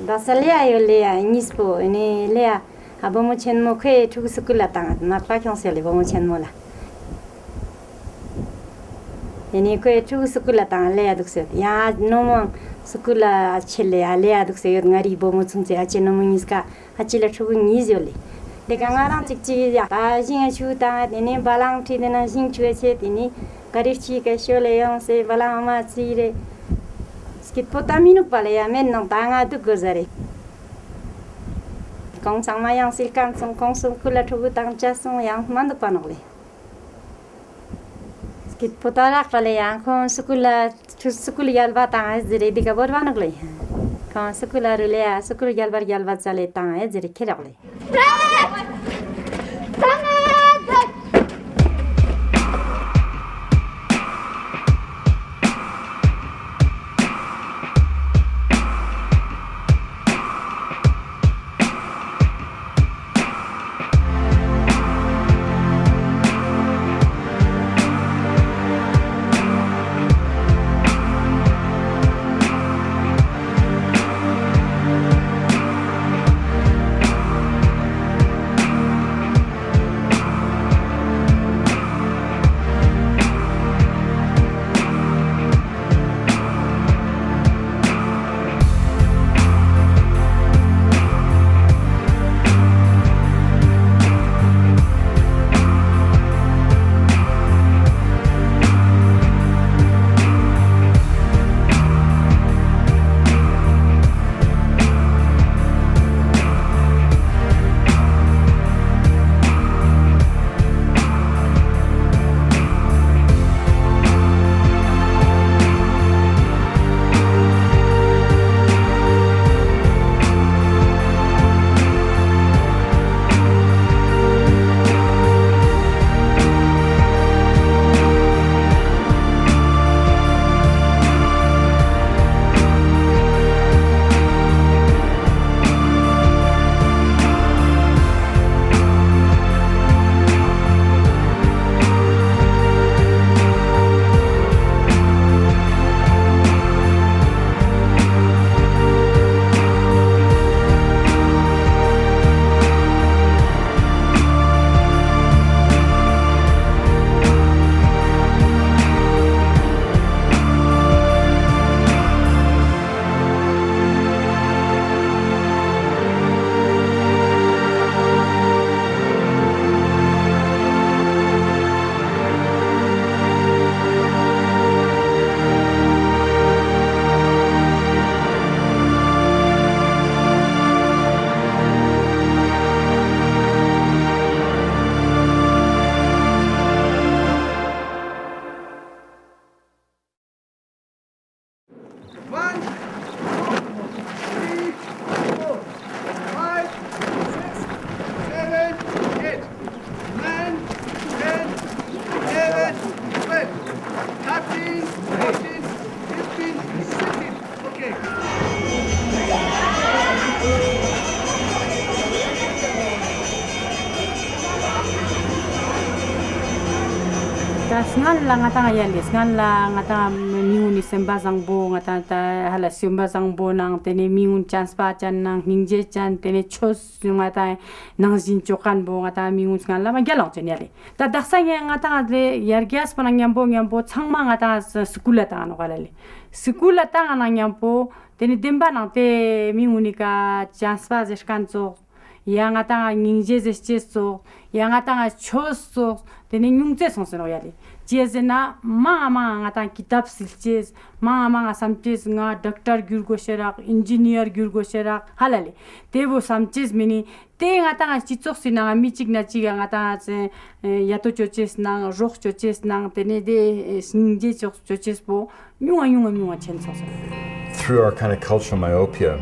Dasalia yolea nispo ne lea abomo chenmo khe thuk sukula tang na pa kyong sele bomo chenmo la ene khe thuk sukula tang lea dukse ya nomong sukula chele ya lea dukse yor ngari bomo chungche ache nomong niska achila thuk nizole de gangarang chikchi ya ta jinga chu ta ene balang thi dena jing chue che tini gari chi ke shole yong se balang ma chi re skit potaminu pale ya men nang tanga tu gozare kong sang ma yang silkan song kong sung kula thubu tang cha song yang man du panole skit potara pale ya kong sukula yal ba tang zire diga bor banole kong sukula rule ya sukul yal ba chale tang zire khirale ngal la ngata yalis ngal la ngata miuni semba zangbo ngata ta hala semba zangbo nang tene miun chance pa chan nang ningje chan tene chos ngata nang jin chokan bo ngata miun ngal la ma gyalong chen yale ta daksa ngata de yargyas panang nyambo changma ngata skula ta no galale skula ta nang nyambo tene demba nang te miuni ka chance pa jeskan zo 양아땅아 닝제제스제소 양아땅아 초소 되는 융제 송선어야리 제제나 마마가땅 기답 실제스 마마가 삼제스 nga doctor gyurgosherak engineer gyurgosherak halali devo samches mini te ngata chichok sina michigna chiga ngata yato choches na rox choches na tene de sinje choches bo nyunga chensos. Through our kind of cultural myopia,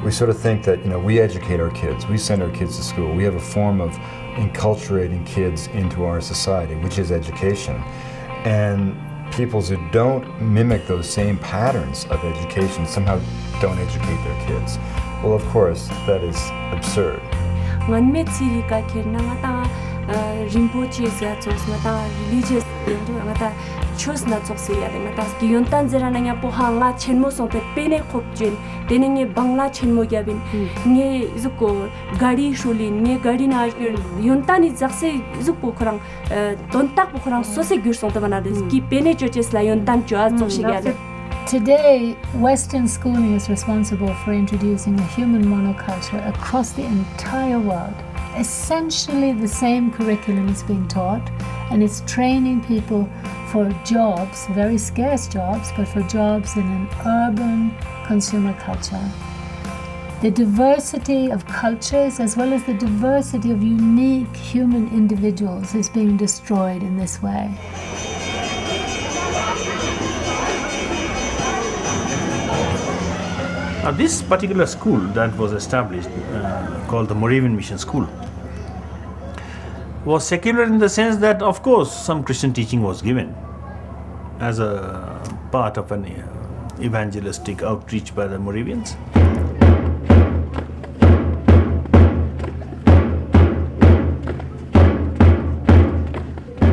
we sort of think that, we educate our kids, we send our kids to school, we have a form of enculturating kids into our society, which is education. And peoples who don't mimic those same patterns of education somehow don't educate their kids. Well, of course, that is absurd. Religious chose na chokse ya de mata ki yontan zera na nya po hanga chenmo song te pene khopjin deninge bangla chenmo gyabin nge zuko gari shulin nge gari na yontan ni jakse zuko khorang tontak po khorang sose gyur song te bana de ki pene churches la yontan chwa chokse ya. Today, Western schooling is responsible for introducing a human monoculture across the entire world. Essentially, the same curriculum is being taught, and it's training people for jobs, very scarce jobs, but for jobs in an urban consumer culture. The diversity of cultures, as well as the diversity of unique human individuals, is being destroyed in this way. This particular school that was established, called the Moravian Mission School, was secular in the sense that, of course, some Christian teaching was given as a part of an evangelistic outreach by the Moravians.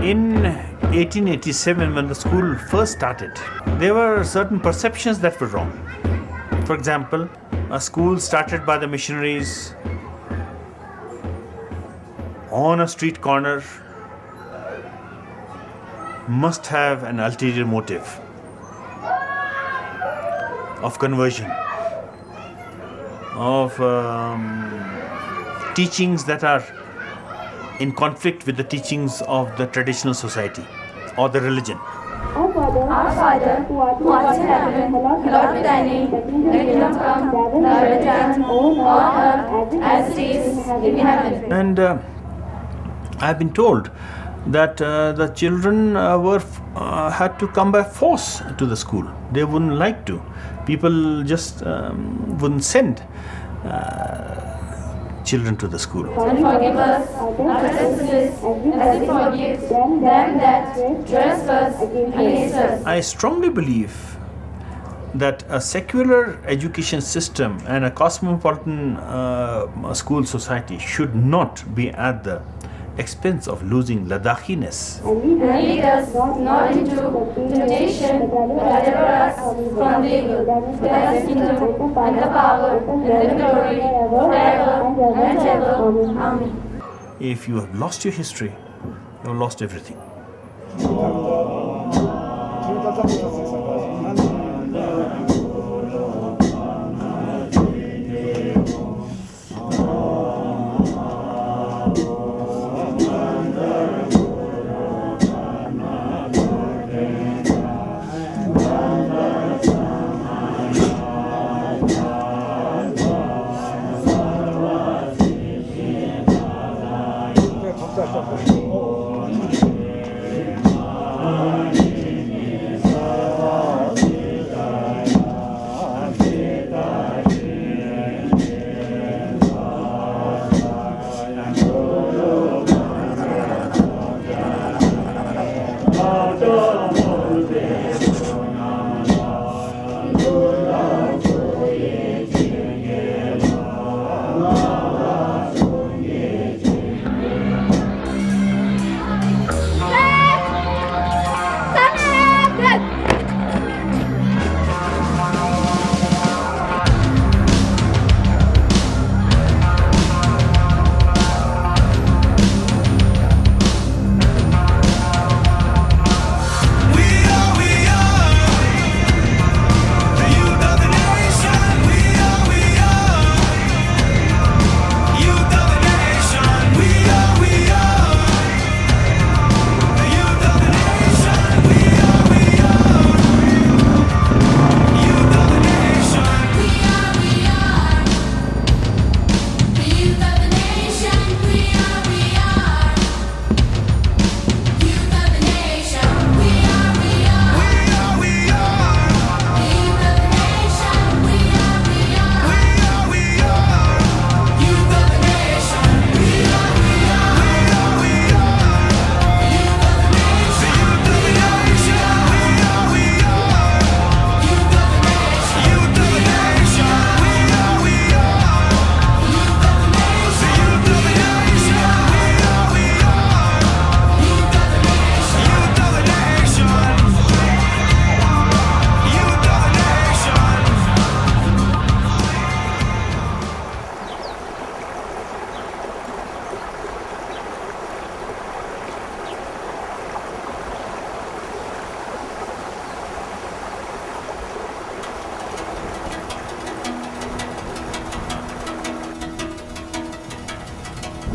In 1887, when the school first started, there were certain perceptions that were wrong. For example, a school started by the missionaries on a street corner must have an ulterior motive of conversion, of teachings that are in conflict with the teachings of the traditional society or the religion. Our Father, who art in heaven, hallowed be thy name. Thy kingdom come, thy will be done on earth as it is in heaven. And I've been told that the children had to come by force to the school. They wouldn't like to. People just wouldn't send children to the school. And forgive us our trespasses, as we forgive them that trespass against us. I strongly believe that a secular education system and a cosmopolitan school society should not be at the expense of losing Ladakhiness. And lead us not into temptation, but deliver us from evil. For thy is the kingdom, and the power, and the glory, forever and ever. Amen. If you have lost your history, you have lost everything.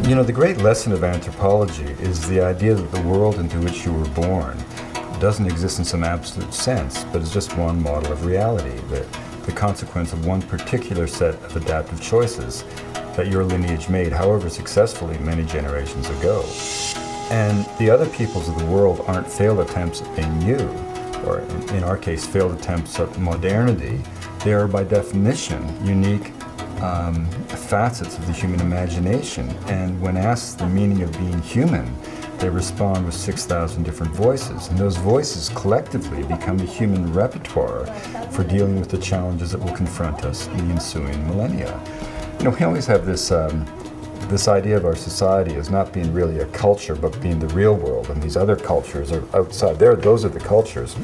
You know, the great lesson of anthropology is the idea that the world into which you were born doesn't exist in some absolute sense, but is just one model of reality, the consequence of one particular set of adaptive choices that your lineage made, however successfully, many generations ago. And the other peoples of the world aren't failed attempts at being you, or in our case, failed attempts at modernity. They are by definition unique facets of the human imagination. And when asked the meaning of being human, they respond with 6,000 different voices. And those voices collectively become the human repertoire for dealing with the challenges that will confront us in the ensuing millennia. You know, we always have this idea of our society as not being really a culture, but being the real world, and these other cultures are outside there. Those are the cultures.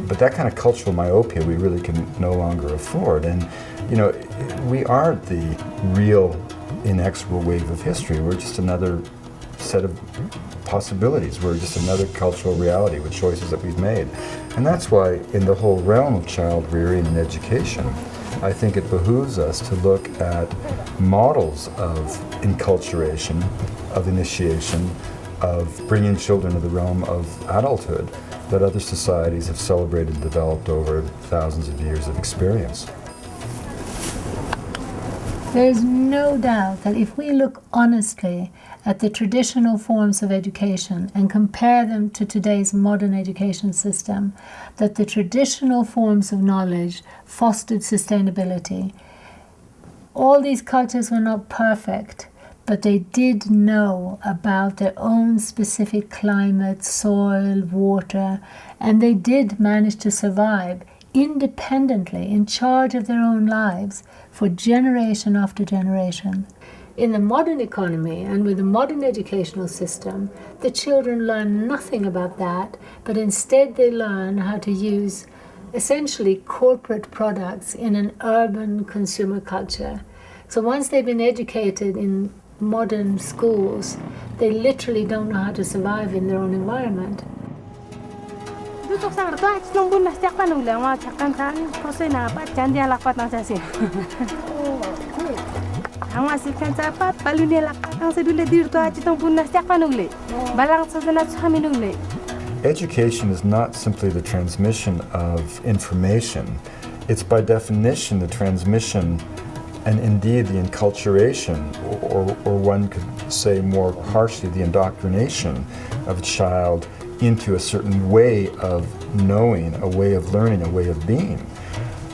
But that kind of cultural myopia we really can no longer afford. And, you know, we aren't the real inexorable wave of history. We're just another set of possibilities. We're just another cultural reality with choices that we've made. And that's why in the whole realm of child rearing and education, I think it behooves us to look at models of enculturation, of initiation, of bringing children to the realm of adulthood that other societies have celebrated and developed over thousands of years of experience. There is no doubt that if we look honestly at the traditional forms of education and compare them to today's modern education system, that the traditional forms of knowledge fostered sustainability. All these cultures were not perfect, but they did know about their own specific climate, soil, water, and they did manage to survive independently, in charge of their own lives, for generation after generation. In the modern economy and with the modern educational system, the children learn nothing about that, but instead they learn how to use essentially corporate products in an urban consumer culture. So once they've been educated in modern schools, they literally don't know how to survive in their own environment. Education is not simply the transmission of information. It's by definition the transmission and indeed the enculturation, or one could say more harshly, the indoctrination of a child into a certain way of knowing, a way of learning, a way of being.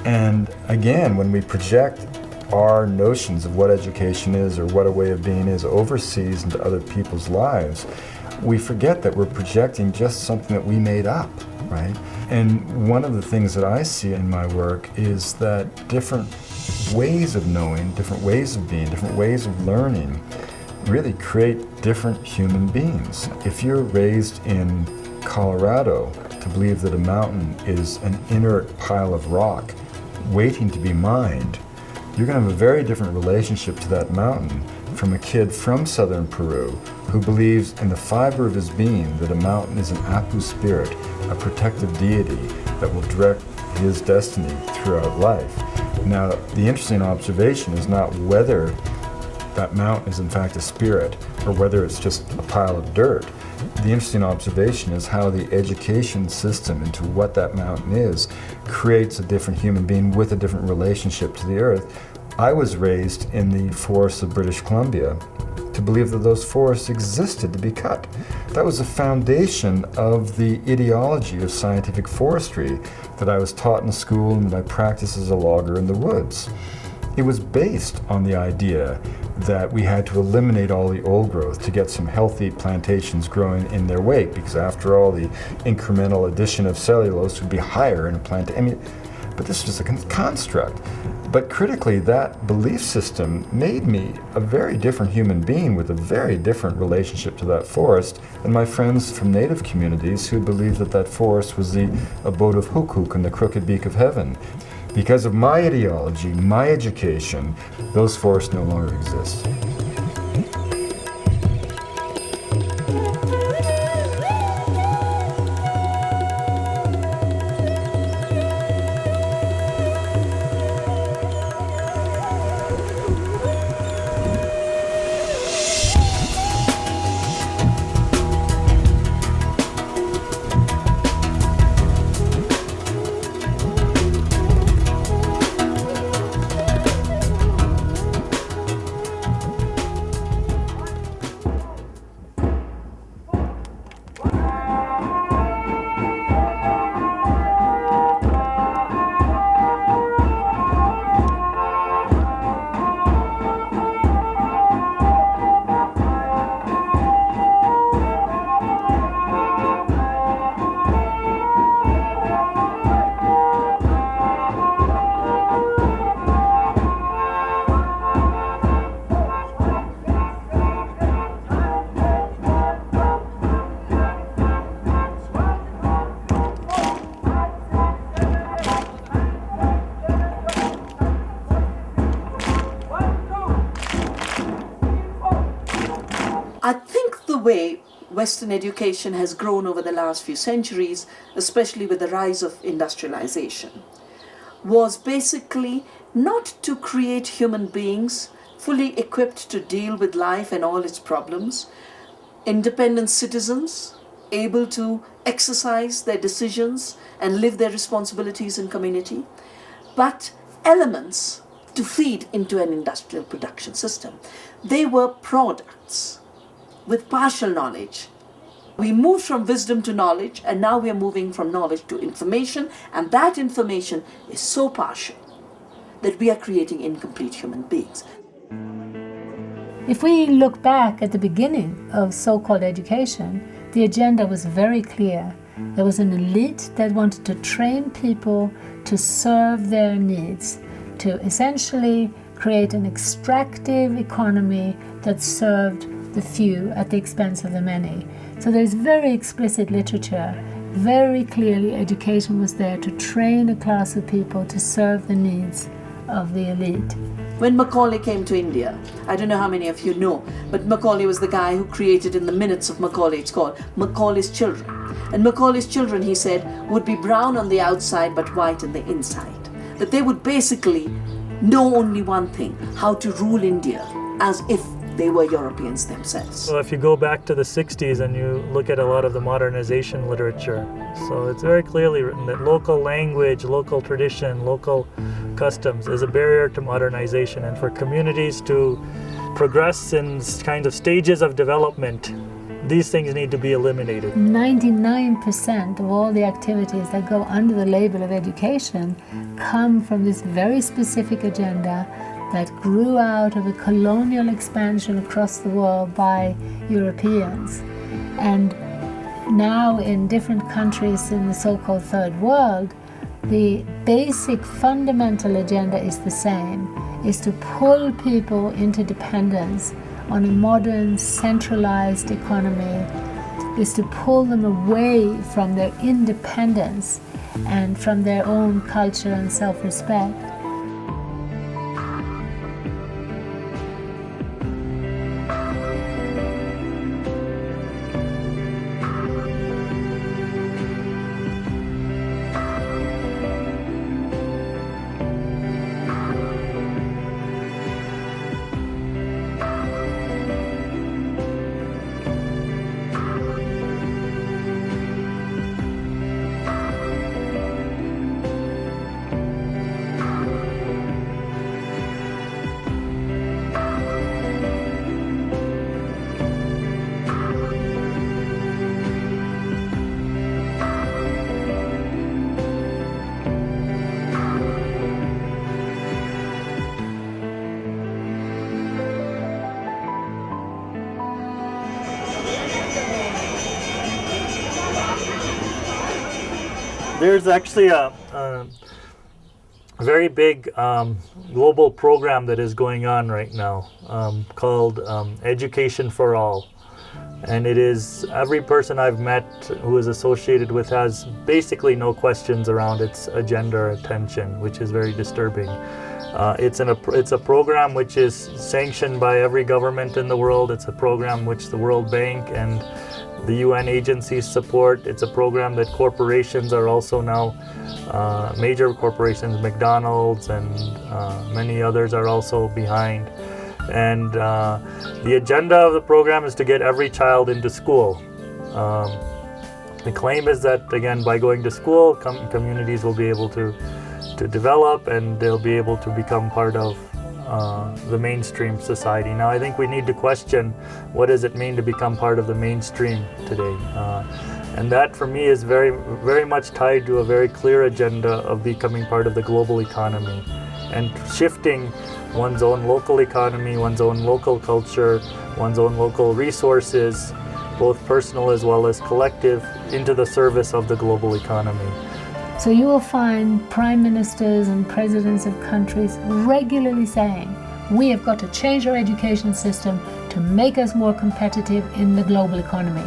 And again, when we project our notions of what education is or what a way of being is overseas into other people's lives, we forget that we're projecting just something that we made up, right? And one of the things that I see in my work is that different ways of knowing, different ways of being, different ways of learning really create different human beings. If you're raised in Colorado to believe that a mountain is an inert pile of rock waiting to be mined, you're going to have a very different relationship to that mountain from a kid from southern Peru who believes in the fiber of his being that a mountain is an Apu spirit, a protective deity that will direct his destiny throughout life. Now, the interesting observation is not whether that mountain is in fact a spirit or whether it's just a pile of dirt. The interesting observation is how the education system into what that mountain is creates a different human being with a different relationship to the earth. I was raised in the forests of British Columbia to believe that those forests existed to be cut. That was the foundation of the ideology of scientific forestry that I was taught in school and that I practiced as a logger in the woods. It was based on the idea that we had to eliminate all the old growth to get some healthy plantations growing in their wake, because after all, the incremental addition of cellulose would be higher in a plant. I mean, but this was a construct. But critically, that belief system made me a very different human being with a very different relationship to that forest than my friends from native communities who believed that that forest was the abode of Hukuk and the crooked beak of heaven. Because of my ideology, my education, those forests no longer exist. I think the way Western education has grown over the last few centuries, especially with the rise of industrialization, was basically not to create human beings fully equipped to deal with life and all its problems, independent citizens able to exercise their decisions and live their responsibilities in community, but elements to feed into an industrial production system. They were products with partial knowledge. We moved from wisdom to knowledge, and now we are moving from knowledge to information, and that information is so partial that we are creating incomplete human beings. If we look back at the beginning of so-called education, the agenda was very clear. There was an elite that wanted to train people to serve their needs, to essentially create an extractive economy that served the few at the expense of the many. So there's very explicit literature. Very clearly education was there to train a class of people to serve the needs of the elite. When Macaulay came to India, I don't know how many of you know, but Macaulay was the guy who created in the minutes of Macaulay, it's called Macaulay's Children. And Macaulay's children, he said, would be brown on the outside but white on the inside. That they would basically know only one thing, how to rule India as if they were Europeans themselves. Well, if you go back to the 60s and you look at a lot of the modernization literature, so it's very clearly written that local language, local tradition, local customs is a barrier to modernization, and for communities to progress in kind of stages of development, these things need to be eliminated. 99% of all the activities that go under the label of education come from this very specific agenda that grew out of a colonial expansion across the world by Europeans. And now in different countries in the so-called third world, the basic fundamental agenda is the same, is to pull people into dependence on a modern centralized economy, is to pull them away from their independence and from their own culture and self-respect. There's actually a very big global program that is going on right now called Education for All. And it is, every person I've met who is associated with has basically no questions around its agenda or attention, which is very disturbing. It's a program which is sanctioned by every government in the world. It's a program which the World Bank and the UN agencies support. It's a program that corporations are also now, major corporations, McDonald's and many others are also behind. And the agenda of the program is to get every child into school. The claim is that, again, by going to school, communities will be able to develop and they'll be able to become part of the mainstream society. Now, I think we need to question what does it mean to become part of the mainstream today. And that, for me, is very, very much tied to a very clear agenda of becoming part of the global economy and shifting one's own local economy, one's own local culture, one's own local resources, both personal as well as collective, into the service of the global economy. So you will find prime ministers and presidents of countries regularly saying, we have got to change our education system to make us more competitive in the global economy.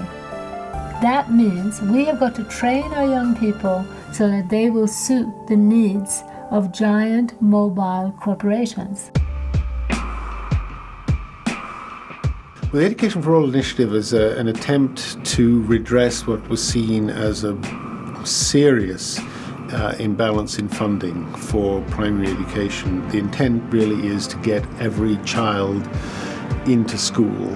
That means we have got to train our young people so that they will suit the needs of giant mobile corporations. Well, the Education for All initiative is an attempt to redress what was seen as a serious imbalance in funding for primary education. The intent really is to get every child into school.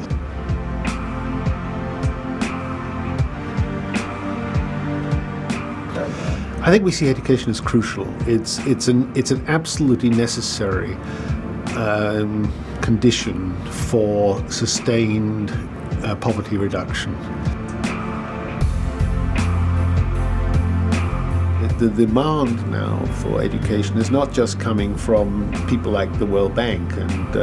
I think we see education as crucial. It's an absolutely necessary condition for sustained poverty reduction. The demand now for education is not just coming from people like the World Bank and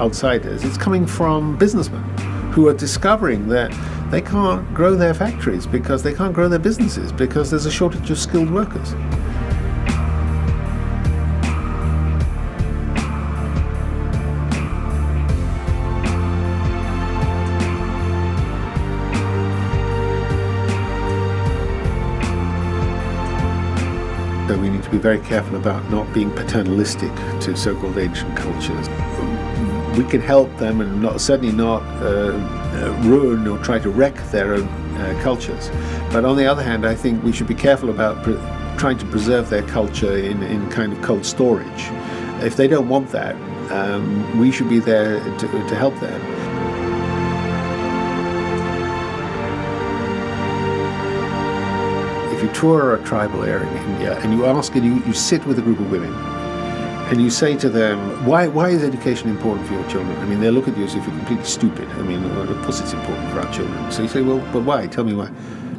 outsiders. It's coming from businessmen who are discovering that they can't grow their factories because they can't grow their businesses because there's a shortage of skilled workers. So we need to be very careful about not being paternalistic to so-called ancient cultures. We can help them and certainly not ruin or try to wreck their own cultures. But on the other hand, I think we should be careful about trying to preserve their culture in kind of cold storage. If they don't want that, we should be there to help them. If you tour a tribal area in India and you ask and you sit with a group of women and you say to them, why is education important for your children? I mean, they'll look at you as if you're completely stupid. I mean, of course it's important for our children. So you say, well, but why? Tell me why.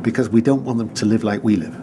Because we don't want them to live like we live.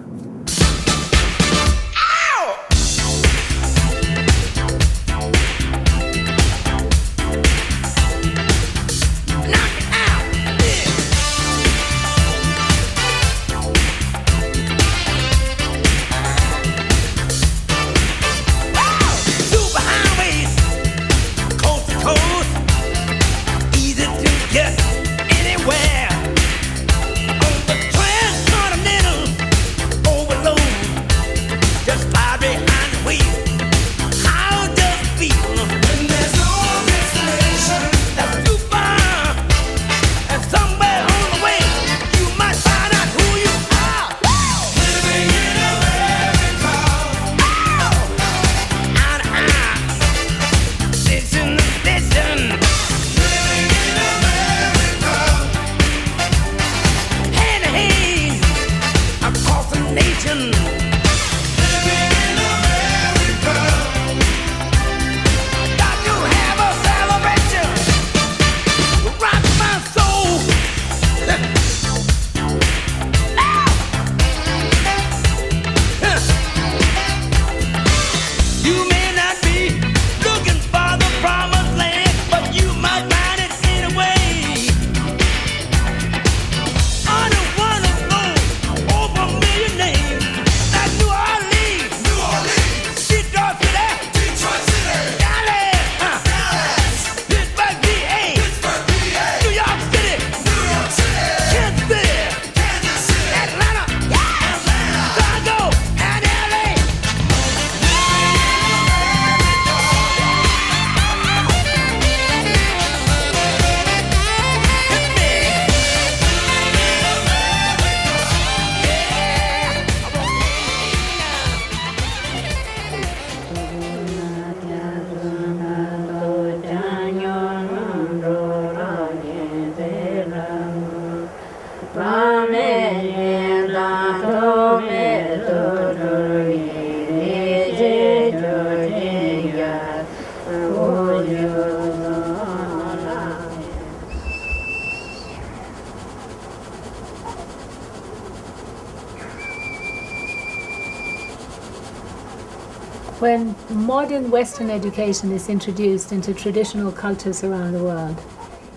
When modern Western education is introduced into traditional cultures around the world,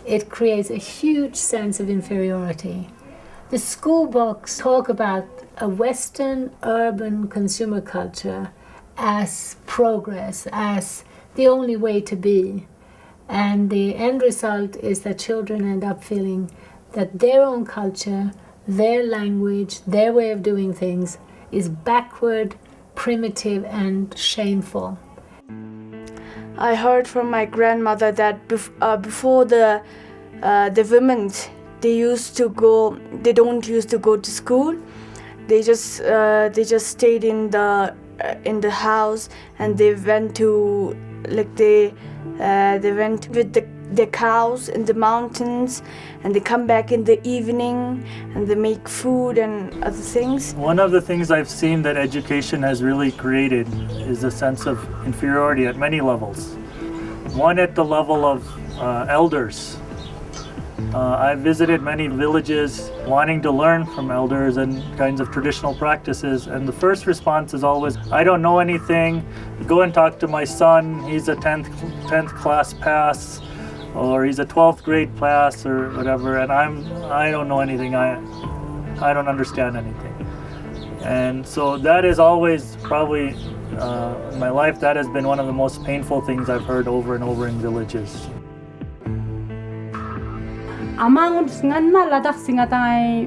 it creates a huge sense of inferiority. The school books talk about a Western urban consumer culture as progress, as the only way to be. And the end result is that children end up feeling that their own culture, their language, their way of doing things is backward, primitive and shameful. I heard from my grandmother that before the the women, they don't used to go to school. They just stayed in the house, and they went to they went with the cows in the mountains, and they come back in the evening and they make food and other things. One of the things I've seen that education has really created is a sense of inferiority at many levels. One, at the level of elders. I've visited many villages wanting to learn from elders and kinds of traditional practices, and the first response is always, I don't know anything, go and talk to my son, he's a 10th class pass, or he's a 12th grade pass, or whatever, and I don't know anything, I don't understand anything. And so that is always probably in my life, that has been one of the most painful things I've heard over and over in villages. Amang ngan ma ladak singatai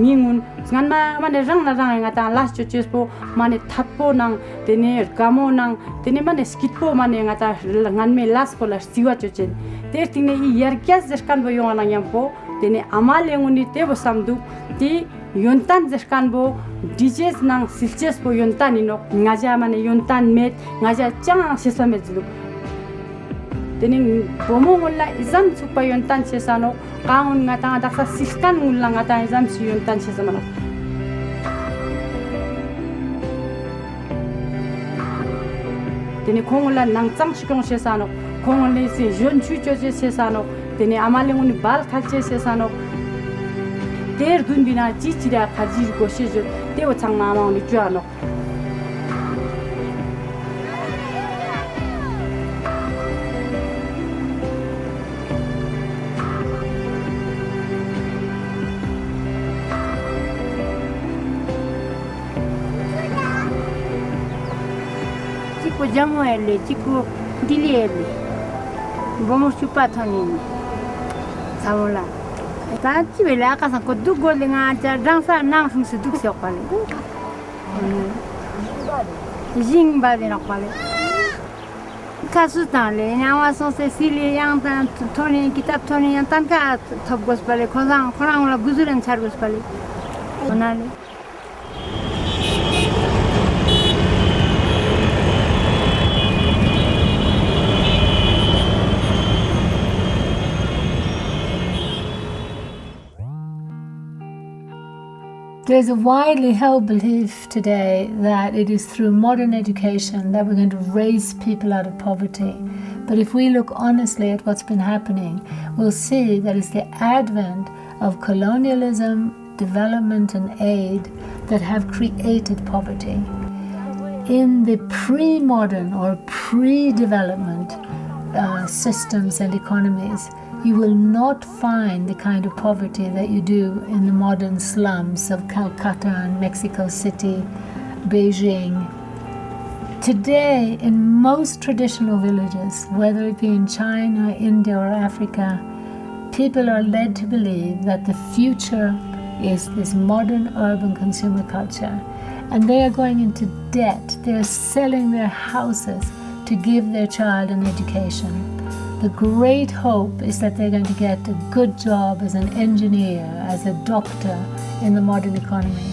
mingun ngan ma mane rang na rang ngata last churches po mane thappo nang tene kamo nang tene mane skitpo mane ngata ngan me last ko la siwa chuchen ter tine I yerkyas zerkan bo yona yampo tene amale nguni te bo samdu ti yontan zerkan bo dijes nang silches bo yontan ino ngaja mane yontan met ngaja chang sesamet lu tene bomo ngola izam supa yontan sesano kaun ngata daksa silkan ngulla ngata izam su yontan sesamano tene kongola nangchang shikong sesano kongole se jon chucho sesano tene amale nguni bal khalche sesano ter dun bina chichira khajir goshejo teo changma ma ni juano Jamuele, chico diliele, vamos chupa tonini, samola. Tanti vela casa con due gole ngata, danza nang sung se duk se kwale. Jing ba de na kwale. Kasu tan le nyawa so se sili yang tan toni kitab toni yang tan ka thop gos pale khorang la guzuran char gos pale. Onale. There's a widely held belief today that it is through modern education that we're going to raise people out of poverty. But if we look honestly at what's been happening, we'll see that it's the advent of colonialism, development and aid that have created poverty. In the pre-modern or pre-development systems and economies, you will not find the kind of poverty that you do in the modern slums of Calcutta and Mexico City, Beijing. Today, in most traditional villages, whether it be in China, India, or Africa, people are led to believe that the future is this modern urban consumer culture. And they are going into debt. They are selling their houses to give their child an education. The great hope is that they're going to get a good job as an engineer, as a doctor in the modern economy.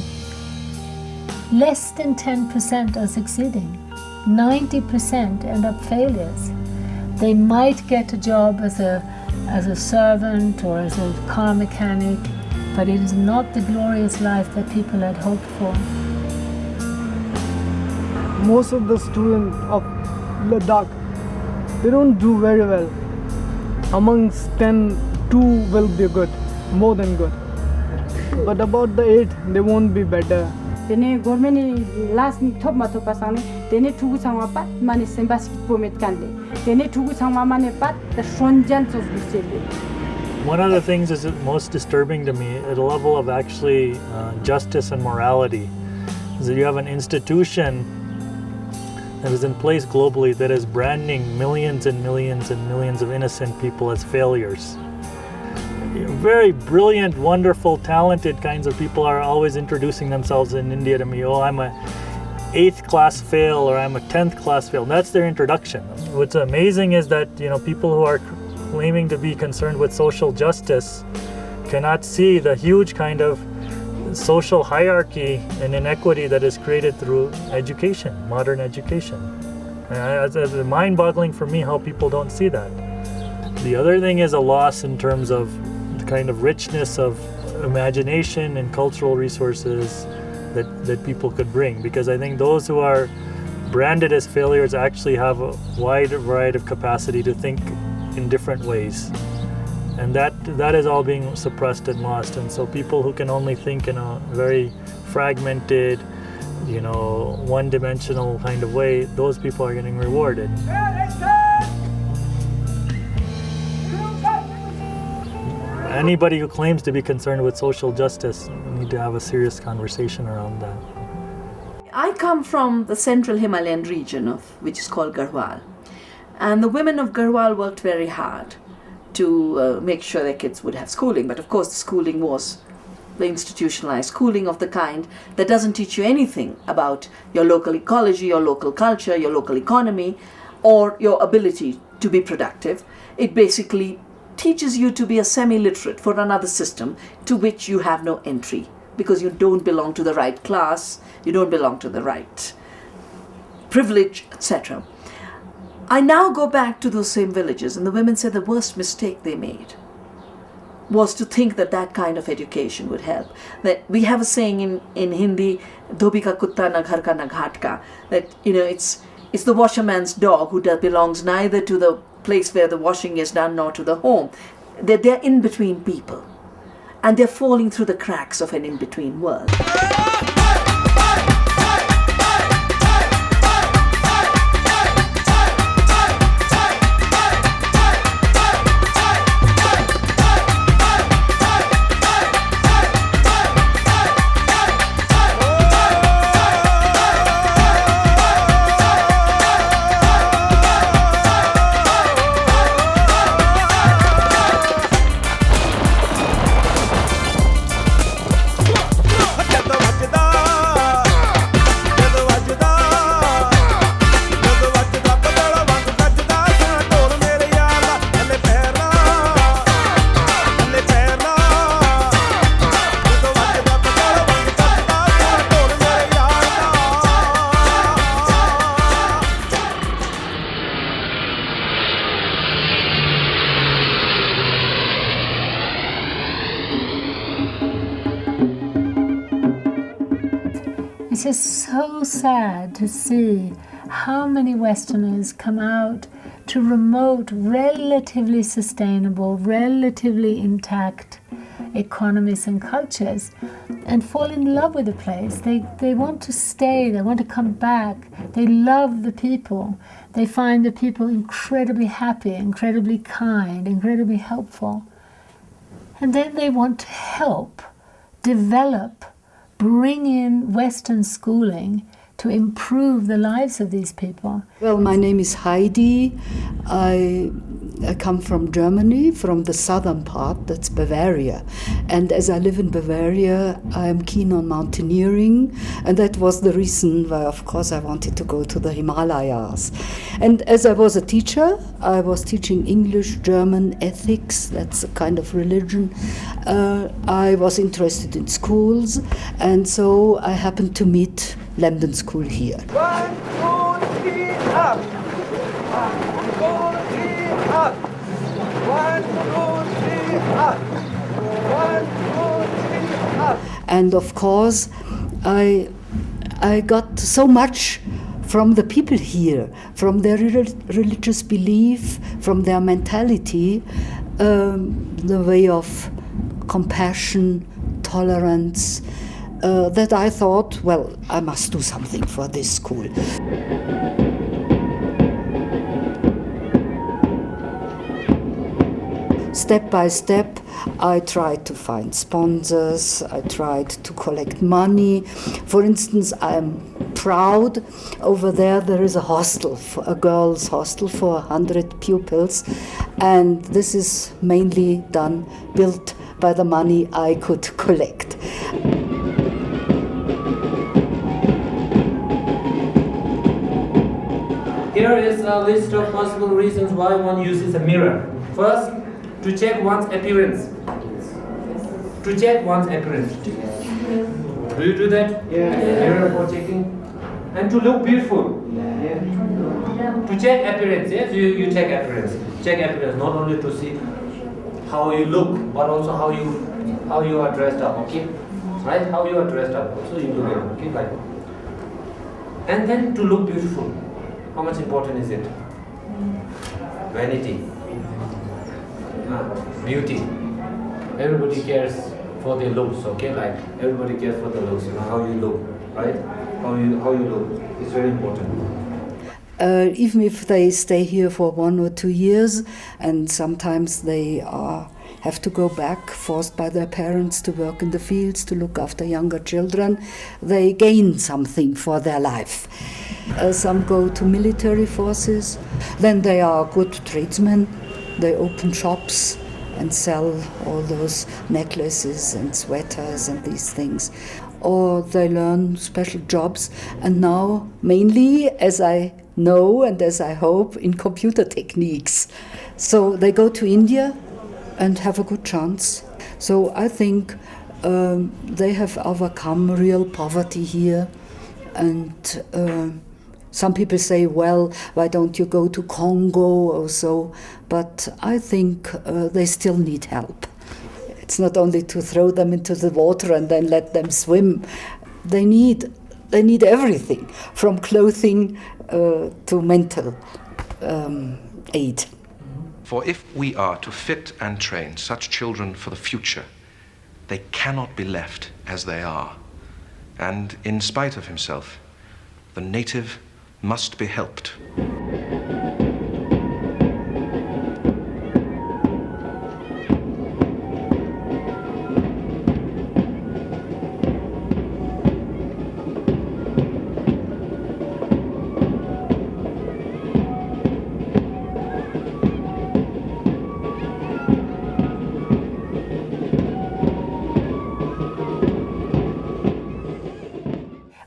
Less than 10% are succeeding. 90% end up failures. They might get a job as a servant or as a car mechanic, but it is not the glorious life that people had hoped for. Most of the students of Ladakh, they don't do very well. Amongst 10, 2 will be good, more than good. But about the 8, they won't be better. Tene government last top matopa sangni tene thugu sangma pat mane sembas pomet kande tene thugu sangma mane pat the shonjan of bisele. One of the things is most disturbing to me at a level of actually justice and morality is that you have an institution that is in place globally that is branding millions and millions and millions of innocent people as failures. Very brilliant, wonderful, talented kinds of people are always introducing themselves in India to me. Oh, I'm a 8th class fail or I'm a 10th class fail. That's their introduction. What's amazing is that people who are claiming to be concerned with social justice cannot see the huge kind of social hierarchy and inequity that is created through education, modern education. It's mind-boggling for me how people don't see that. The other thing is a loss in terms of the kind of richness of imagination and cultural resources that people could bring, because I think those who are branded as failures actually have a wide variety of capacity to think in different ways. And that is all being suppressed and lost. And so people who can only think in a very fragmented, one-dimensional kind of way, those people are getting rewarded. Anybody who claims to be concerned with social justice need to have a serious conversation around that. I come from the central Himalayan region which is called Garhwal. And the women of Garhwal worked very hard to make sure their kids would have schooling. But of course the schooling was the institutionalized schooling of the kind that doesn't teach you anything about your local ecology, your local culture, your local economy, or your ability to be productive. It basically teaches you to be a semi-literate for another system to which you have no entry, because you don't belong to the right class, you don't belong to the right privilege, etc. I now go back to those same villages, and the women said the worst mistake they made was to think that that kind of education would help. That we have a saying in Hindi, "Dhobi ka kutta na ghar ka na ghat ka," that it's the washerman's dog who belongs neither to the place where the washing is done nor to the home. They're in between people, and they're falling through the cracks of an in-between world. It's just so sad to see how many Westerners come out to remote, relatively sustainable, relatively intact economies and cultures and fall in love with the place. They want to stay, they want to come back, they love the people. They find the people incredibly happy, incredibly kind, incredibly helpful. And then they want to help, develop, bring in Western schooling to improve the lives of these people. Well, my name is Heidi. I come from Germany, from the southern part, that's Bavaria. And as I live in Bavaria, I'm keen on mountaineering, and that was the reason why, of course, I wanted to go to the Himalayas. And as I was a teacher, I was teaching English, German, ethics, that's a kind of religion. I was interested in schools, and so I happened to meet Lambden School here. 1, 2, 3, up. 1, 2, 3, up. 1, 2, 3, up. 1, 2, 3, up. And of course, I got so much from the people here, from their religious belief, from their mentality, the way of compassion, tolerance, that I thought, well, I must do something for this school. Step by step, I tried to find sponsors, I tried to collect money. For instance, I'm proud, over there is a hostel, a girls' hostel for 100 pupils, and this is mainly built by the money I could collect. Here is a list of possible reasons why one uses a mirror. First, to check one's appearance. To check one's appearance. Do you do that? Yeah. Mirror for checking. And to look beautiful. To check appearance, yes? You check appearance. Check appearance, not only to see how you look, but also how you are dressed up, okay? Right? How you are dressed up. Also you look at, okay? Like. And then to look beautiful. How much important is it? Vanity. Beauty. Everybody cares for their looks, okay? Like everybody cares for the looks, you know, how you look, right? How you look. It's very important. Even if they stay here for 1 or 2 years, and sometimes they have to go back, forced by their parents to work in the fields, to look after younger children, they gain something for their life. Some go to military forces, then they are good tradesmen, they open shops and sell all those necklaces and sweaters and these things. Or they learn special jobs, and now mainly, as I know and as I hope, in computer techniques. So they go to India and have a good chance. So I think they have overcome real poverty here. And some people say, well, why don't you go to Congo or so? But I think they still need help. It's not only to throw them into the water and then let them swim. They need everything, from clothing to mental aid. For if we are to fit and train such children for the future, they cannot be left as they are. And in spite of himself, the native must be helped.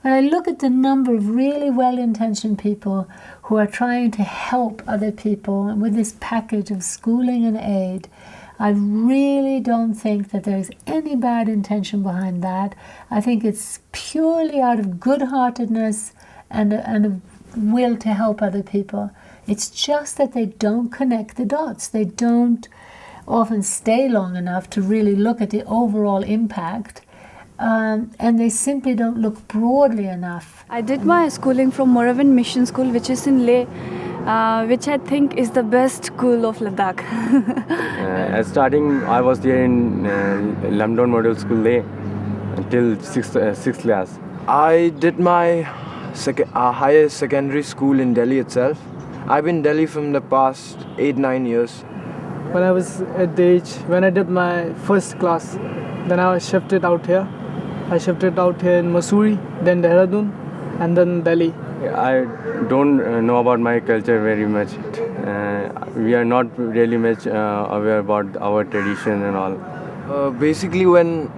When I look at the number of really well-intentioned people who are trying to help other people with this package of schooling and aid, I really don't think that there's any bad intention behind that. I think it's purely out of good-heartedness and a will to help other people. It's just that they don't connect the dots. They don't often stay long enough to really look at the overall impact. And they simply don't look broadly enough. I did my schooling from Moravian Mission School, which is in Leh, which I think is the best school of Ladakh. Starting, I was there in Lamdon Model School Leh until 6th class. I did my higher secondary school in Delhi itself. I've been in Delhi from the past 8-9 years. When I was at the age, when I did my first class, then I shifted out here. I shifted out here in Mussoorie, then Dehradun, and then Delhi. I don't know about my culture very much. We are not really much aware about our tradition and all. Basically, when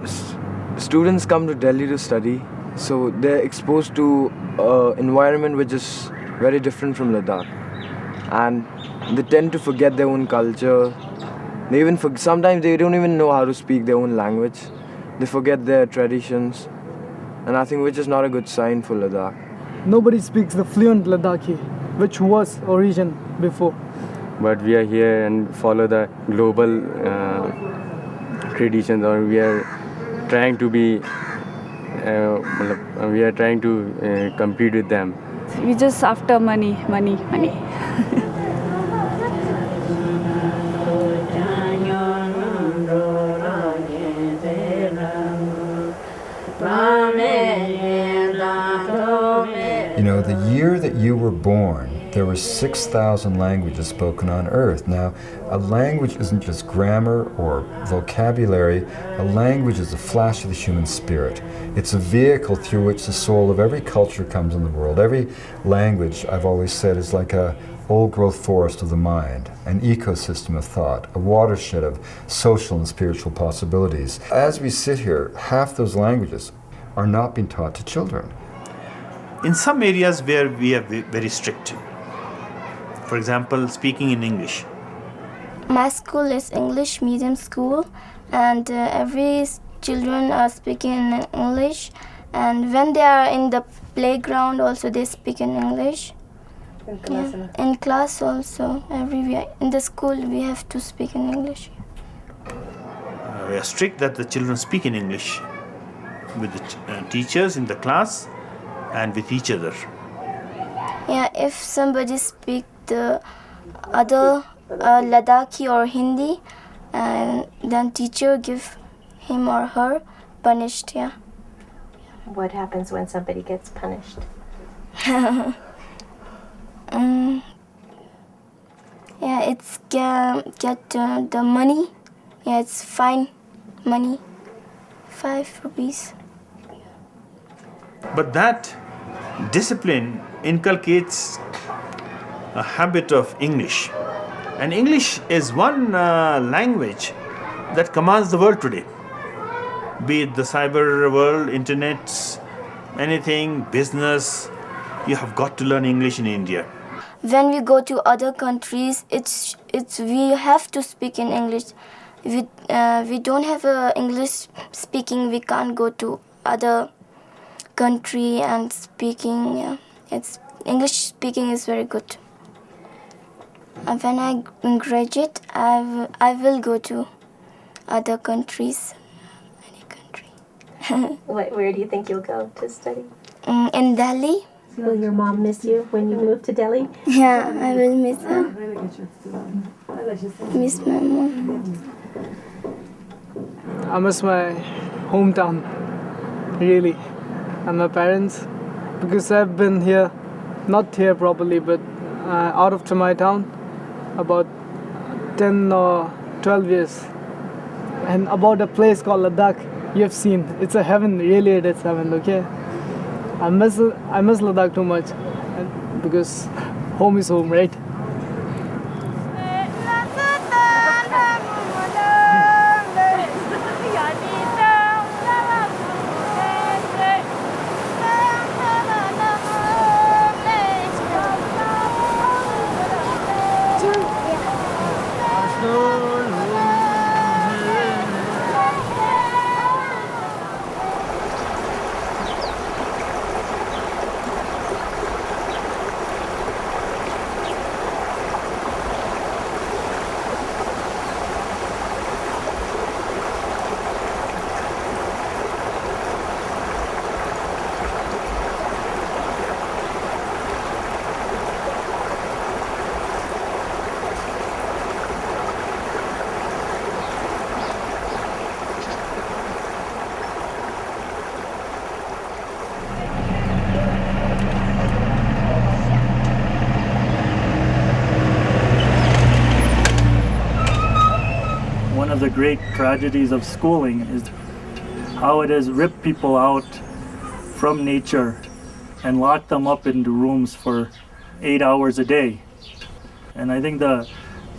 students come to Delhi to study, so they're exposed to an environment which is very different from Ladakh. And they tend to forget their own culture. They even sometimes they don't even know how to speak their own language. They forget their traditions, and I think which is not a good sign for Ladakh. Nobody speaks the fluent Ladakhi, which was origin before. But we are here and follow the global traditions, or we are trying to be, we are trying to compete with them. We just after money. You know, the year that you were born, there were 6,000 languages spoken on Earth. Now, a language isn't just grammar or vocabulary. A language is a flash of the human spirit. It's a vehicle through which the soul of every culture comes in the world. Every language, I've always said, is like a old-growth forest of the mind, an ecosystem of thought, a watershed of social and spiritual possibilities. As we sit here, half those languages are not being taught to children. In some areas where we are very strict, for example, speaking in English, My school is English medium school, and every children are speaking in English, and when they are in the playground also they speak in English. In class also, everywhere. In the school we have to speak in English. We are strict that the children speak in English with the teachers in the class and with each other. Yeah, if somebody speak the other Ladakhi or Hindi, and then teacher give him or her punished. Yeah. What happens when somebody gets punished? Yeah, it's get the money. Yeah, it's fine money, 5 rupees. But that discipline inculcates a habit of English. And English is one language that commands the world today. Be it the cyber world, internet, anything, business, you have got to learn English in India. When we go to other countries, it's we have to speak in English. We don't have English speaking. We can't go to other country and speaking. Yeah. It's English speaking is very good. And when I graduate, I will go to other countries. Any country. Where do you think you'll go to study? In Delhi. Will your mom miss you when you move to Delhi? Yeah, I will miss her. Miss my mom. I miss my hometown, really, and my parents, because I've been here, not here properly, but out of my town, about 10 or 12 years, and about a place called Ladakh. You've seen, it's a heaven, really it is heaven, okay? I miss Ladakh too much, because home is home, right? One of the great tragedies of schooling is how it has ripped people out from nature and locked them up into rooms for 8 hours a day. And I think the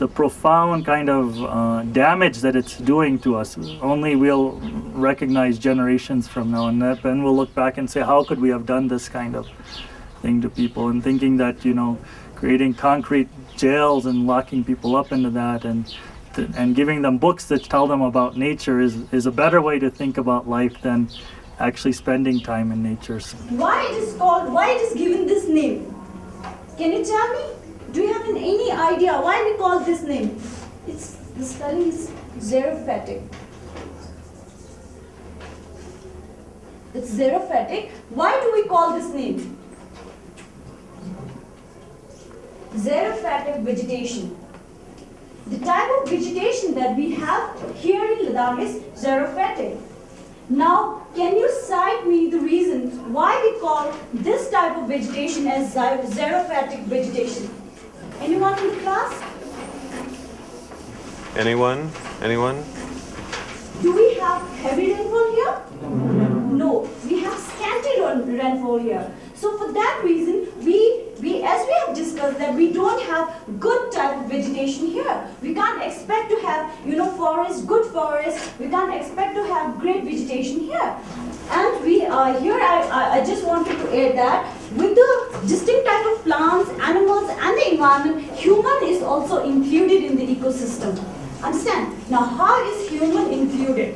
profound kind of damage that it's doing to us, only we'll recognize generations from now, and then we'll look back and say, how could we have done this kind of thing to people? And thinking that, creating concrete jails and locking people up into that and giving them books that tell them about nature is a better way to think about life than actually spending time in nature. Why it is given this name? Can you tell me? Do you have any idea why we call this name? The spelling is xerophatic. It's xerophatic. Why do we call this name? Xerophatic vegetation. The type of vegetation that we have here in Ladakh is xerophatic. Now, can you cite me the reasons why we call this type of vegetation as xerophatic vegetation? Anyone in the class? Anyone? Anyone? Do we have heavy rainfall here? No, we have scanty rainfall here. So for that reason, we as we have discussed that we don't have good type of vegetation here. We can't expect to have, forest, good forest. We can't expect to have great vegetation here. And we here I just wanted to add that with the distinct type of plants, animals and the environment, human is also included in the ecosystem. Understand? Now how is human included?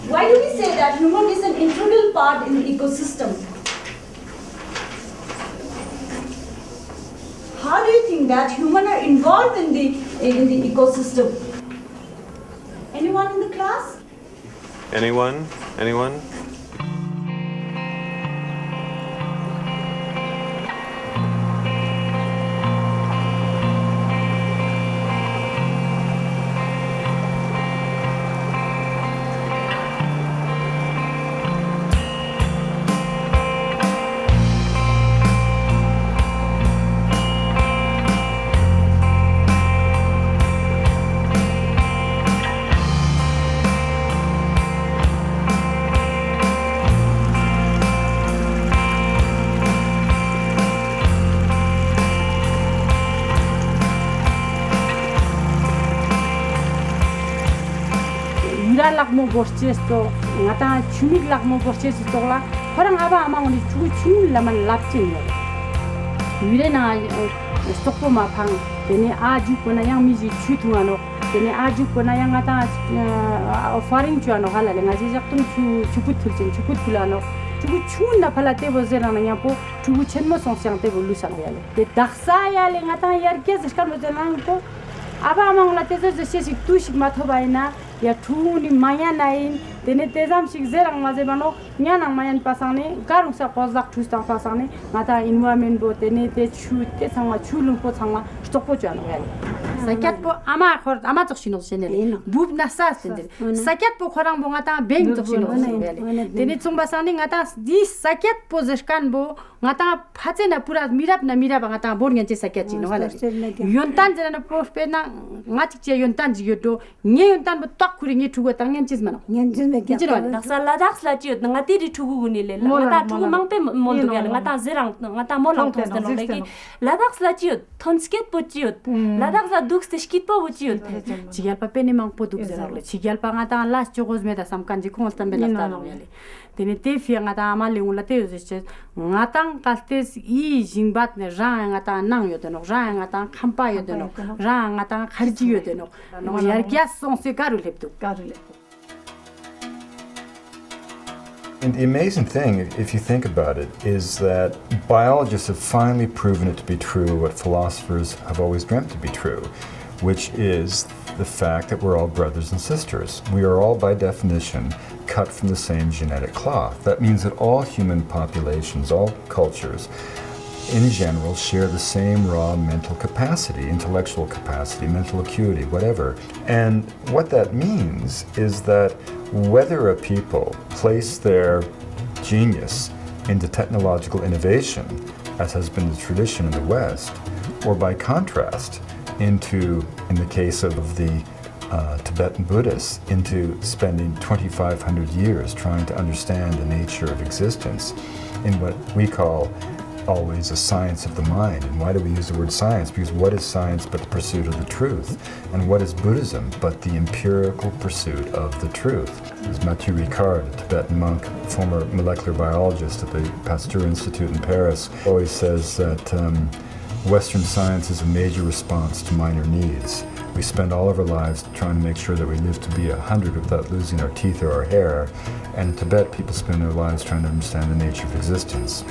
Why do we say that human is an integral part in the ecosystem? How do you think that humans are involved in the ecosystem? Anyone in the class? Anyone? Anyone? lakmo borchesto ngata chumik lakmo borchesto tola parang aba amang ni chum laman lapchin yure na stokpo ma phang tene aju kona yang miji chutungano tene aju kona yang ngata offering chuano hala le ngaji jaktum chuput thulchen chuput kulano chugu chun na phala te bozela na yapo chugu chenmo songsyang te bolu sarwale te daksa ya le ngata yar ke skar modelang ko aba amang la te je sesi tushik mathobaina ya thuni maya nain tene tezam sik zerang maze bano nyana mayan pasane garung sa kozak thustang pasane mata environment bo tene te chu te sangwa chulung po sangwa stokpo jano yale sakyat po ama khor ama tokshino senele bub nasa sendele sakyat po khorang bo ngata beng tokshino senele tene chumbasani ngata di sakyat po zeshkan bo ngata phache na pura mirap na mirap ngata bor ngenche sakyat chino hala yontan jena po pena ngachik che yontan jiyoto nge yontan bo tak kuringi thugo tangen chismano ngen me kya Daksala daksla chiut ngati ri thugu ni le ngata thugu mangpe moldu ya ngata zerang ngata molang thos den legi la daksla chiut thonsket po chiut la daksla duks teskit po chiut chigal pa pene mang po duks zerang le chigal pa ngata las chogos me da samkan ji khol tambe la ta yale tene te fi ngata amale un la te je ngata kaltes I jingbat ne ja ngata nang yo deno ja ngata khampa yo deno ja ngata kharji yo deno no yar kya son se karu leptu And the amazing thing, if you think about it, is that biologists have finally proven it to be true what philosophers have always dreamt to be true, which is the fact that we're all brothers and sisters. We are all, by definition, cut from the same genetic cloth. That means that all human populations, all cultures, in general, share the same raw mental capacity, intellectual capacity, mental acuity, whatever. And what that means is that whether a people place their genius into technological innovation, as has been the tradition in the West, or by contrast, in the case of the Tibetan Buddhists, into spending 2,500 years trying to understand the nature of existence in what we call always a science of the mind. And why do we use the word science? Because what is science but the pursuit of the truth? And what is Buddhism but the empirical pursuit of the truth? As Mathieu Ricard, a Tibetan monk, former molecular biologist at the Pasteur Institute in Paris, always says that Western science is a major response to minor needs. We spend all of our lives trying to make sure that we live to be 100 without losing our teeth or our hair. And in Tibet, people spend their lives trying to understand the nature of existence.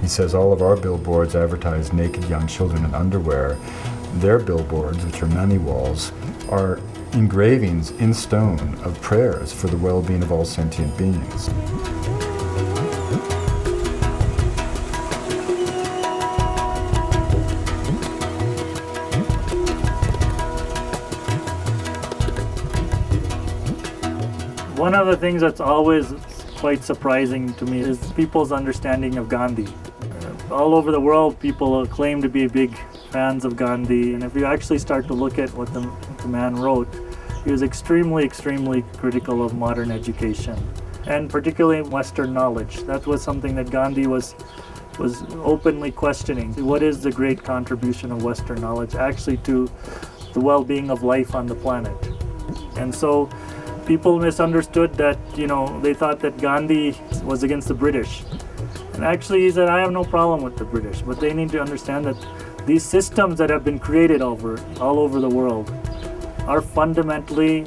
He says all of our billboards advertise naked young children in underwear. Their billboards, which are mani walls, are engravings in stone of prayers for the well-being of all sentient beings. One of the things that's always quite surprising to me is people's understanding of Gandhi. All over the world, people claim to be big fans of Gandhi, and if you actually start to look at what the man wrote, he was extremely, extremely critical of modern education, and particularly Western knowledge. That was something that Gandhi was openly questioning. What is the great contribution of Western knowledge actually to the well-being of life on the planet? And so people misunderstood that, they thought that Gandhi was against the British. And actually he said, I have no problem with the British, but they need to understand that these systems that have been created all over the world are fundamentally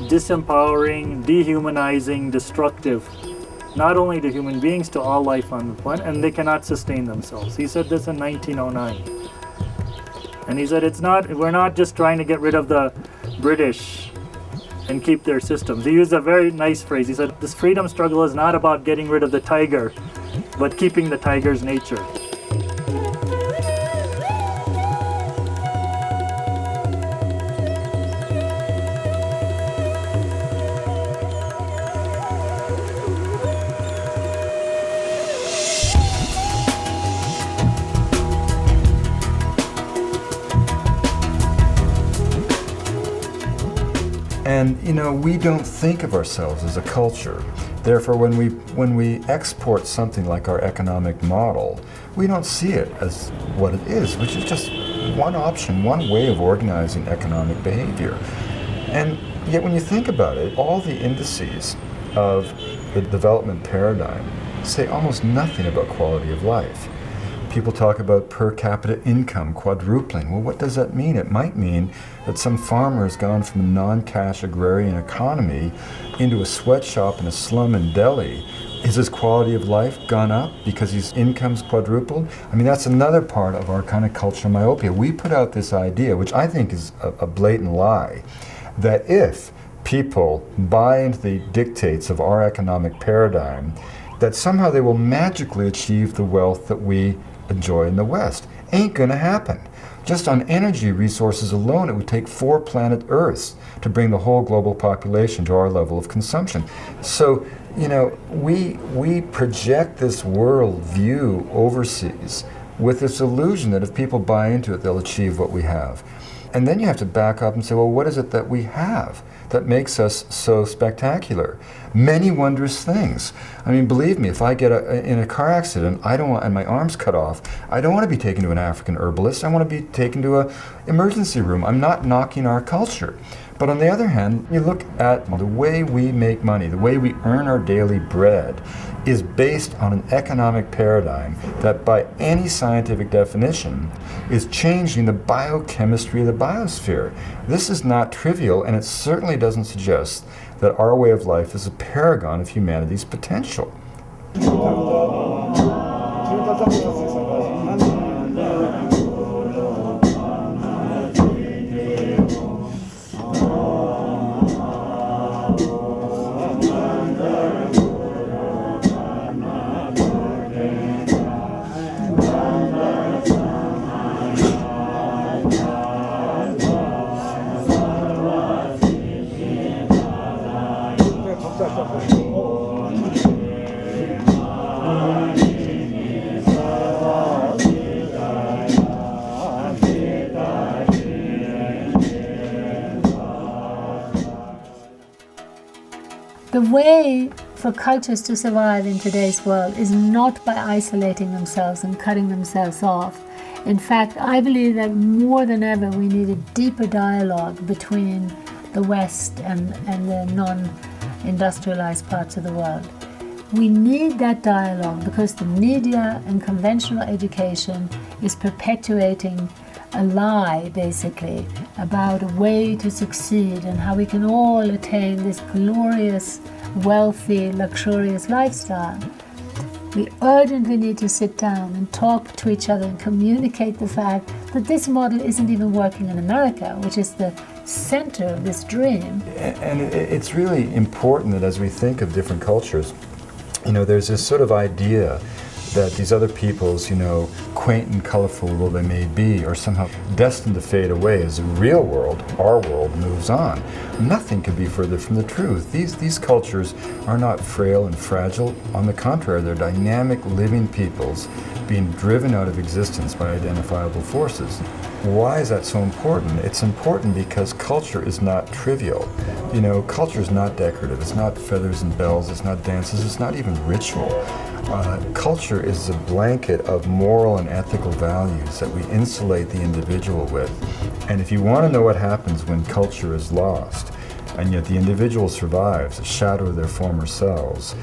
disempowering, dehumanizing, destructive, not only to human beings, to all life on the planet, and they cannot sustain themselves. He said this in 1909. And he said, we're not just trying to get rid of the British and keep their systems. He used a very nice phrase. He said, this freedom struggle is not about getting rid of the tiger, but keeping the tiger's nature. And we don't think of ourselves as a culture. Therefore, when we export something like our economic model, we don't see it as what it is, which is just one option, one way of organizing economic behavior. And yet when you think about it, all the indices of the development paradigm say almost nothing about quality of life. People talk about per capita income quadrupling. Well, what does that mean? It might mean that some farmer has gone from a non-cash agrarian economy into a sweatshop in a slum in Delhi. Is his quality of life gone up because his income's quadrupled? I mean, that's another part of our kind of cultural myopia. We put out this idea, which I think is a blatant lie, that if people buy into the dictates of our economic paradigm, that somehow they will magically achieve the wealth that we enjoy in the West. Ain't gonna happen. Just on energy resources alone, it would take 4 planet Earths to bring the whole global population to our level of consumption. So, we project this world view overseas with this illusion that if people buy into it, they'll achieve what we have. And then you have to back up and say, well, what is it that we have that makes us so spectacular? Many wondrous things. I mean, believe me, if I get in a car accident, and my arm's cut off, I don't want to be taken to an African herbalist. I want to be taken to an emergency room. I'm not knocking our culture. But on the other hand, you look at the way we make money, the way we earn our daily bread, is based on an economic paradigm that by any scientific definition is changing the biochemistry of the biosphere. This is not trivial, and it certainly doesn't suggest that our way of life is a paragon of humanity's potential. The way for cultures to survive in today's world is not by isolating themselves and cutting themselves off. In fact, I believe that more than ever we need a deeper dialogue between the West and the non-industrialized parts of the world. We need that dialogue because the media and conventional education is perpetuating a lie, basically, about a way to succeed and how we can all attain this glorious, wealthy, luxurious lifestyle. We urgently need to sit down and talk to each other and communicate the fact that this model isn't even working in America, which is the center of this dream. And it's really important that as we think of different cultures, there's this sort of idea that these other peoples, quaint and colorful though they may be, are somehow destined to fade away as the real world, our world, moves on. Nothing could be further from the truth. These cultures are not frail and fragile. On the contrary, they're dynamic, living peoples being driven out of existence by identifiable forces. Why is that so important? It's important because culture is not trivial. Culture is not decorative. It's not feathers and bells. It's not dances. It's not even ritual. Culture is a blanket of moral and ethical values that we insulate the individual with. And if you want to know what happens when culture is lost, And yet the individual survives, a shadow of their former selves,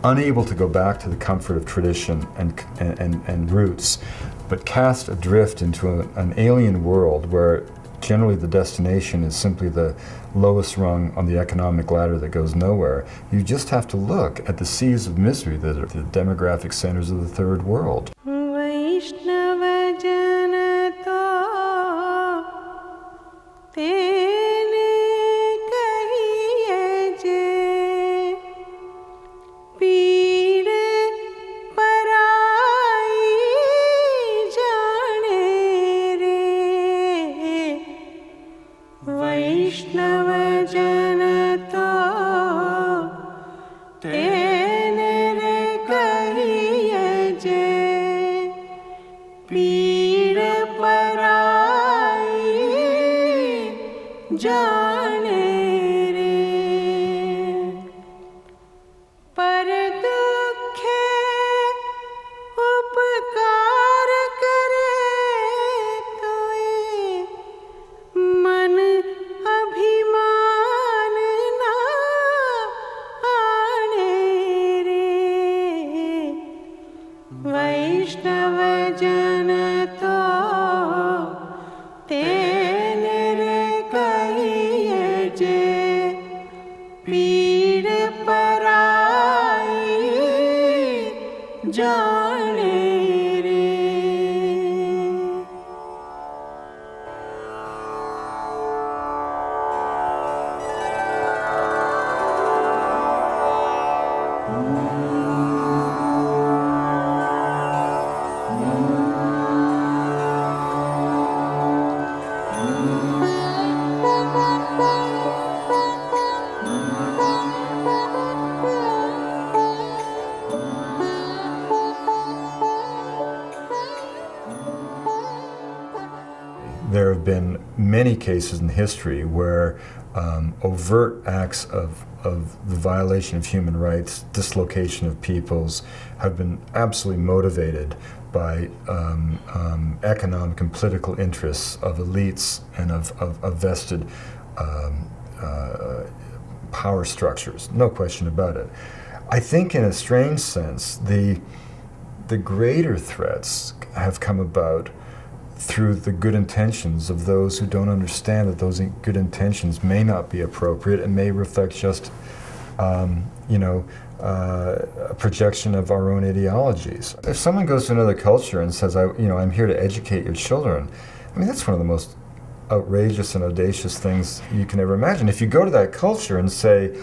unable to go back to the comfort of tradition and roots, but cast adrift into an alien world where generally the destination is simply the lowest rung on the economic ladder that goes nowhere. You just have to look at the seas of misery that are the demographic centers of the third world. There have been many cases in history where overt acts of the violation of human rights, dislocation of peoples, have been absolutely motivated by economic and political interests of elites and of vested power structures. No question about it. I think in a strange sense, the greater threats have come about through the good intentions of those who don't understand that those good intentions may not be appropriate and may reflect just, a projection of our own ideologies. If someone goes to another culture and says, I'm here to educate your children, I mean, that's one of the most outrageous and audacious things you can ever imagine. If you go to that culture and say,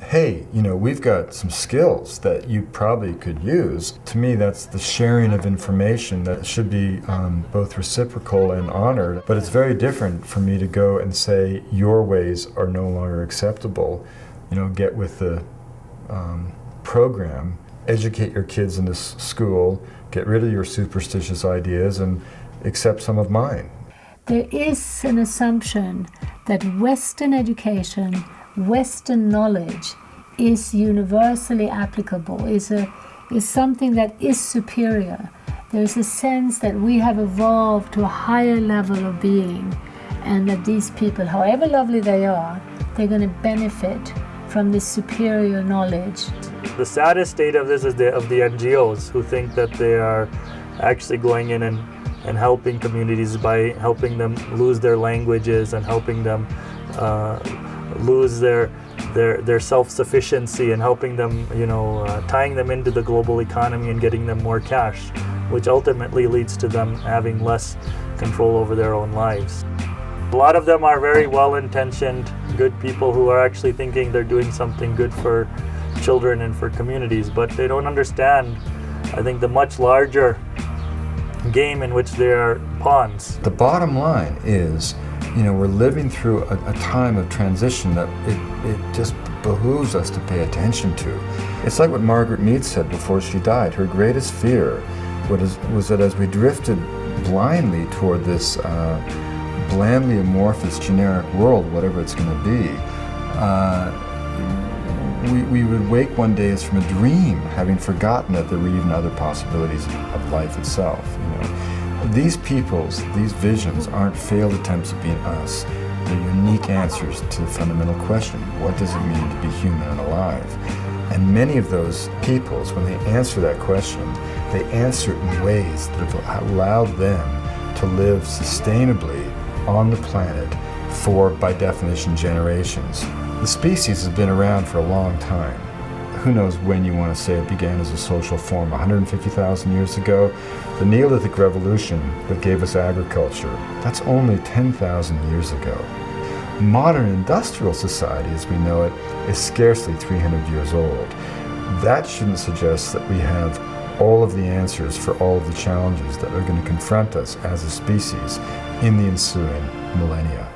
hey, we've got some skills that you probably could use. To me, that's the sharing of information that should be both reciprocal and honored. But it's very different for me to go and say, your ways are no longer acceptable. Get with the program, educate your kids in this school, get rid of your superstitious ideas, and accept some of mine. There is an assumption that Western education, Western knowledge is universally applicable, is something that is superior. There's a sense that we have evolved to a higher level of being, and that these people, however lovely they are, they're going to benefit from this superior knowledge. The saddest state of this is of the NGOs who think that they are actually going in and helping communities by helping them lose their languages and helping them lose their self-sufficiency and helping them, tying them into the global economy and getting them more cash, which ultimately leads to them having less control over their own lives. A lot of them are very well-intentioned, good people who are actually thinking they're doing something good for children and for communities, but they don't understand, I think, the much larger game in which they are pawns. The bottom line is, we're living through a time of transition that it just behooves us to pay attention to. It's like what Margaret Mead said before she died. Her greatest fear was that as we drifted blindly toward this blandly amorphous generic world, whatever it's going to be, we would wake one day as from a dream, having forgotten that there were even other possibilities of life itself. These peoples, these visions aren't failed attempts at being us. They're unique unique answers to the fundamental question, what does it mean to be human and alive? And many of those peoples, when they answer that question, they answer it in ways that have allowed them to live sustainably on the planet for, by definition, generations. The species has been around for a long time. Who knows when you want to say it began as a social form, 150,000 years ago? The Neolithic Revolution that gave us agriculture, that's only 10,000 years ago. Modern industrial society, as we know it, is scarcely 300 years old. That shouldn't suggest that we have all of the answers for all of the challenges that are going to confront us as a species in the ensuing millennia.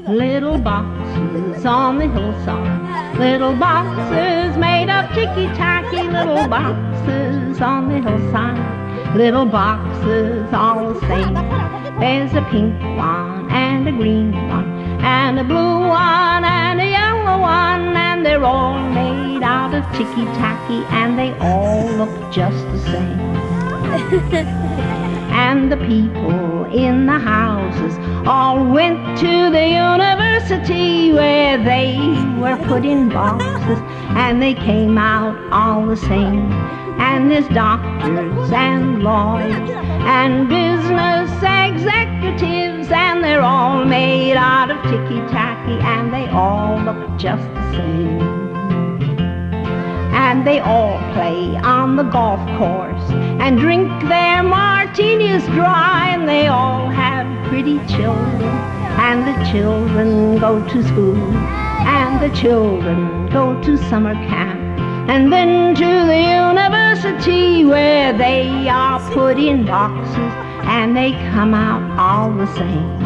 Little boxes on the hillside, little boxes made of ticky-tacky, little boxes on the hillside, little boxes all the same. There's a pink one and a green one and a blue one and a yellow one, and they're all made out of ticky-tacky and they all look just the same. And the people in the houses all went to the university where they were put in boxes and they came out all the same. And there's doctors and lawyers and business executives, and they're all made out of ticky-tacky and they all look just the same. And they all play on the golf course and drink their martinis dry, and they all have pretty children, and the children go to school, and the children go to summer camp, and then to the university where they are put in boxes and they come out all the same.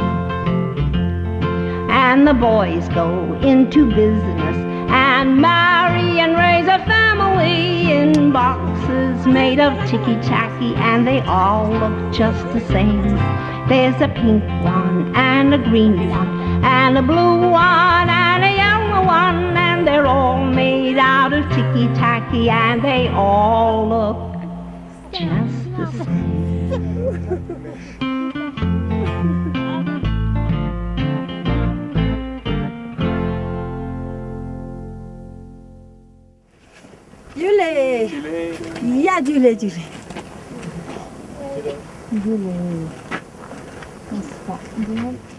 And the boys go into business and marry and raise a family in boxes made of ticky-tacky, and they all look just the same. There's a pink one and a green one and a blue one and a yellow one, and they're all made out of ticky-tacky and they all look just the same. Julie. Yeah, Julie. Julie. That's